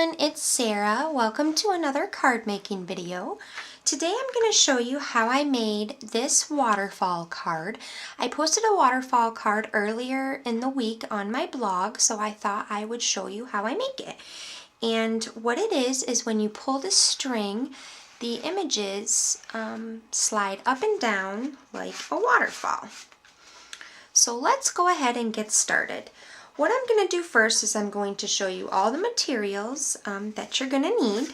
everyone, it's Sarah. Welcome to another card making video. Today I'm going to show you how I made this waterfall card. I posted a waterfall card earlier in the week on my blog, so I thought I would show you how I make it. And what it is when you pull the string, the images slide up and down like a waterfall. So let's go ahead and get started. What I'm going to do first is I'm going to show you all the materials that you're going to need.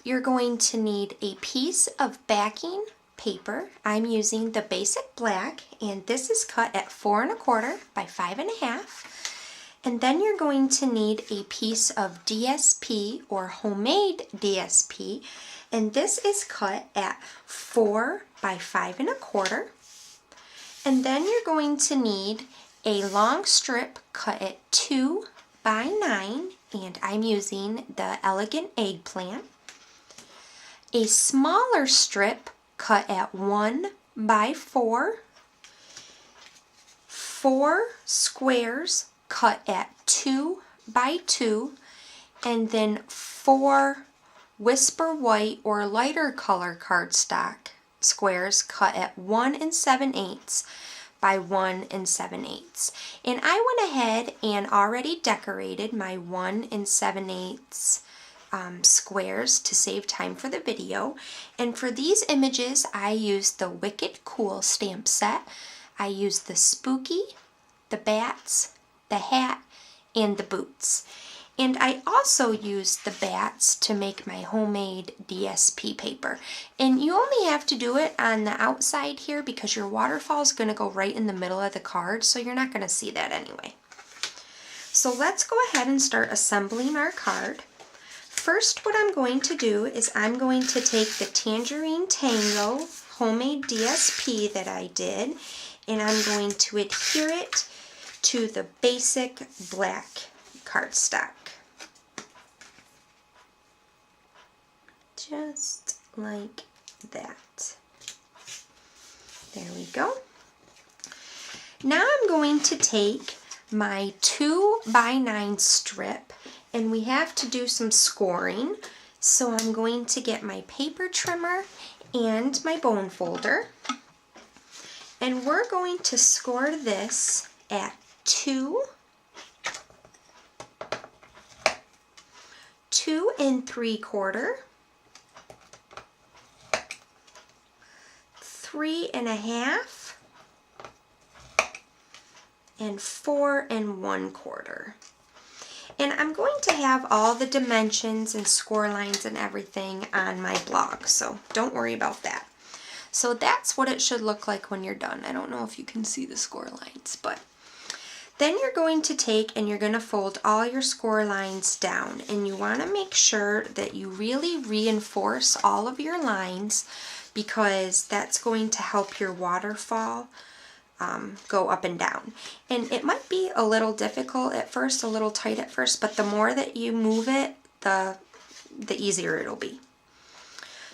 You're going to need a piece of backing paper. I'm using the basic black, and this is cut at 4 1/4 by 5 1/2. And then you're going to need a piece of DSP or homemade DSP, and this is cut at 4 by 5 1/4. And then you're going to need a long strip cut at 2 by 9, and I'm using the Elegant Eggplant. A smaller strip cut at 1 by 4. 4 squares cut at 2 by 2, and then 4 Whisper White or lighter color cardstock squares cut at 1 7/8 by 1 7/8. And I went ahead and already decorated my 1 7/8 squares to save time for the video. And for these images, I used the Wicked Cool stamp set. I used the spooky, the bats, the hat, and the boots. And I also used the bats to make my homemade DSP paper. And you only have to do it on the outside here because your waterfall is going to go right in the middle of the card, so you're not going to see that anyway. So let's go ahead and start assembling our card. First, what I'm going to do is I'm going to take the Tangerine Tango homemade DSP that I did, and I'm going to adhere it to the basic black cardstock. Just like that. There we go. Now I'm going to take my 2 by 9 strip, and we have to do some scoring. So I'm going to get my paper trimmer and my bone folder, and we're going to score this at 2 3/4, 3 1/2, and 4 1/4. And I'm going to have all the dimensions and score lines and everything on my blog, so don't worry about that. So that's what it should look like when you're done. I don't know if you can see the score lines, but then you're going to take and you're going to fold all your score lines down, and you want to make sure that you really reinforce all of your lines because that's going to help your waterfall go up and down. And it might be a little difficult at first, a little tight at first, but the more that you move it, the easier it'll be.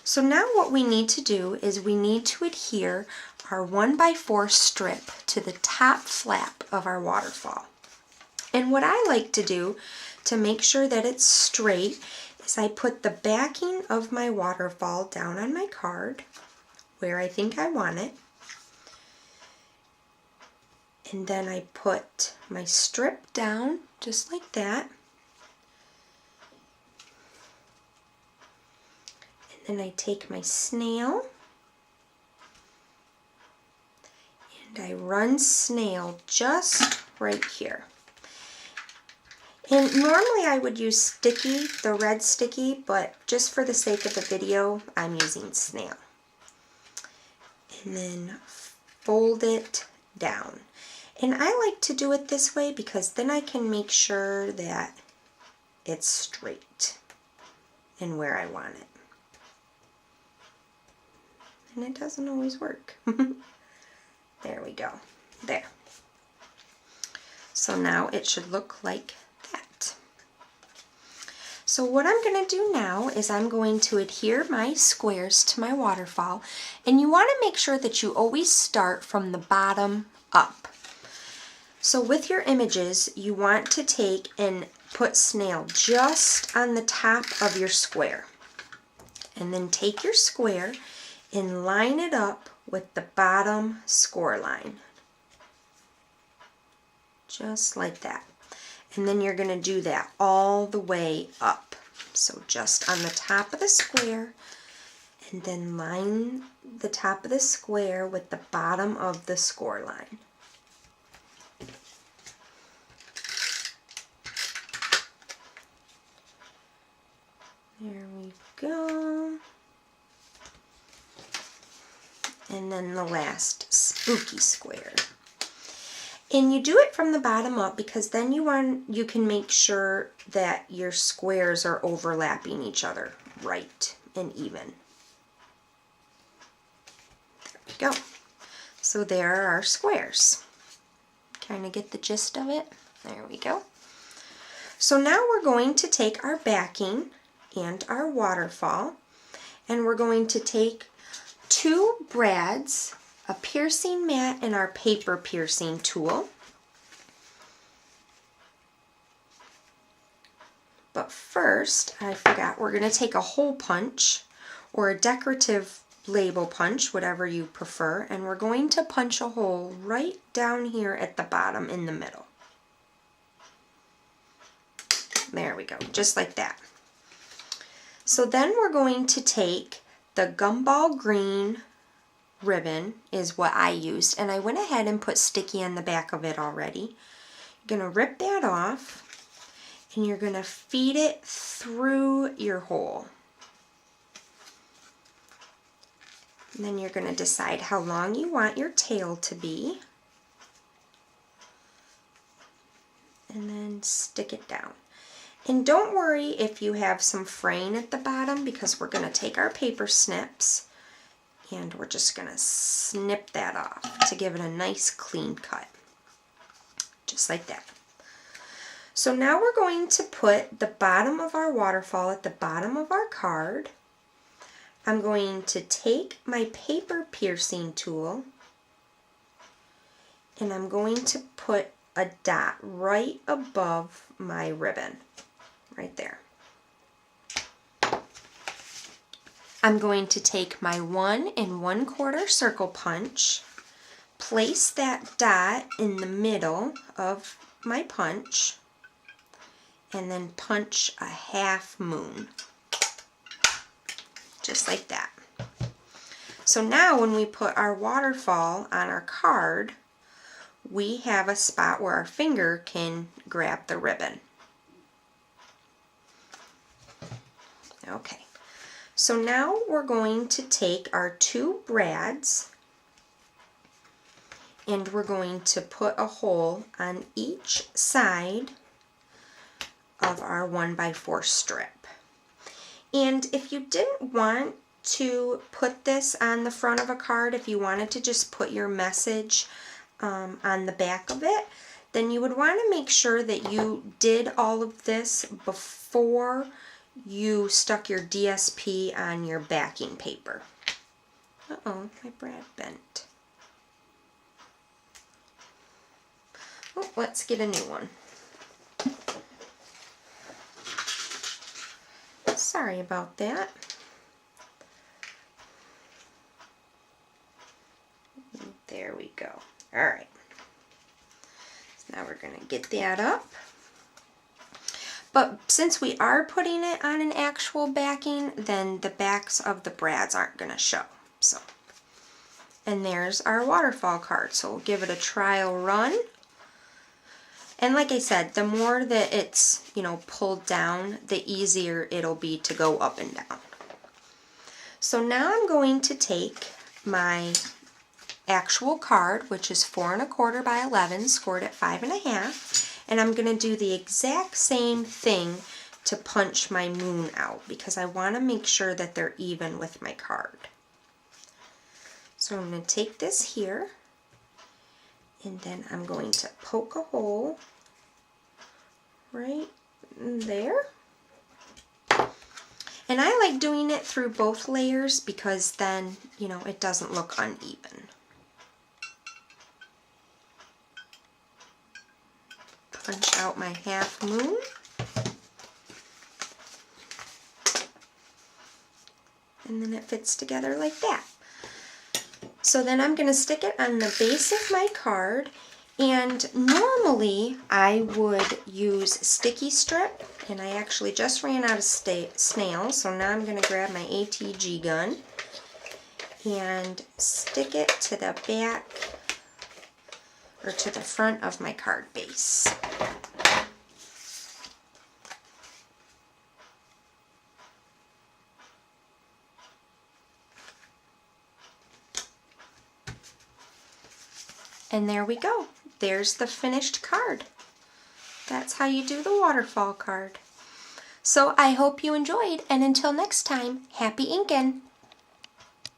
So now what we need to do is we need to adhere our 1 by 4 strip to the top flap of our waterfall. And what I like to do to make sure that it's straight is I put the backing of my waterfall down on my card where I think I want it. And then I put my strip down just like that. And then I take my snail and I run snail just right here. And normally I would use sticky, the red sticky, but just for the sake of the video, I'm using snail. And then fold it down. And I like to do it this way because then I can make sure that it's straight and where I want it. And it doesn't always work. There we go. There. So now it should look like that. So what I'm going to do now is I'm going to adhere my squares to my waterfall, and you want to make sure that you always start from the bottom up. So with your images, you want to take and put snail just on the top of your square. And then take your square and line it up with the bottom score line. Just like that. And then you're going to do that all the way up. So just on the top of the square, and then line the top of the square with the bottom of the score line. There we go. And then the last spooky square. And you do it from the bottom up because then you can make sure that your squares are overlapping each other right and even. There we go. So there are our squares. Kind of get the gist of it? There we go. So now we're going to take our backing and our waterfall, and we're going to take 2 brads, a piercing mat, and our paper piercing tool. But first, I forgot, we're going to take a hole punch or a decorative label punch, whatever you prefer, and we're going to punch a hole right down here at the bottom in the middle. There we go, just like that. So then we're going to take the gumball green ribbon, is what I used, and I went ahead and put sticky on the back of it already. You're going to rip that off, and you're going to feed it through your hole. And then you're going to decide how long you want your tail to be, and then stick it down. And don't worry if you have some fraying at the bottom, because we're going to take our paper snips and we're just going to snip that off to give it a nice clean cut. Just like that. So now we're going to put the bottom of our waterfall at the bottom of our card. I'm going to take my paper piercing tool and I'm going to put a dot right above my ribbon. Right there. I'm going to take my 1 1/4 circle punch, place that dot in the middle of my punch, and then punch a half moon. Just like that. So now when we put our waterfall on our card, we have a spot where our finger can grab the ribbon. Okay, so now we're going to take our 2 brads and we're going to put a hole on each side of our 1x4 strip. And if you didn't want to put this on the front of a card, if you wanted to just put your message on the back of it, then you would want to make sure that you did all of this before you stuck your DSP on your backing paper. Uh-oh, my brad bent. Oh, let's get a new one. Sorry about that. There we go. Alright. So now we're going to get that up. But since we are putting it on an actual backing, then the backs of the brads aren't going to show. So, and there's our waterfall card. So we'll give it a trial run. And like I said, the more that it's, pulled down, the easier it'll be to go up and down. So now I'm going to take my actual card, which is 4 1/4 by 11, scored at 5 1/2. And I'm going to do the exact same thing to punch my moon out because I want to make sure that they're even with my card. So I'm going to take this here and then I'm going to poke a hole right there. And I like doing it through both layers because then, it doesn't look uneven. out my half moon. And then it fits together like that. So then I'm going to stick it on the base of my card, and normally I would use sticky strip, and I actually just ran out of snails, so now I'm going to grab my ATG gun and stick it to the back or to the front of my card base. And there we go. There's the finished card. That's how you do the waterfall card. So I hope you enjoyed, and until next time, happy inking!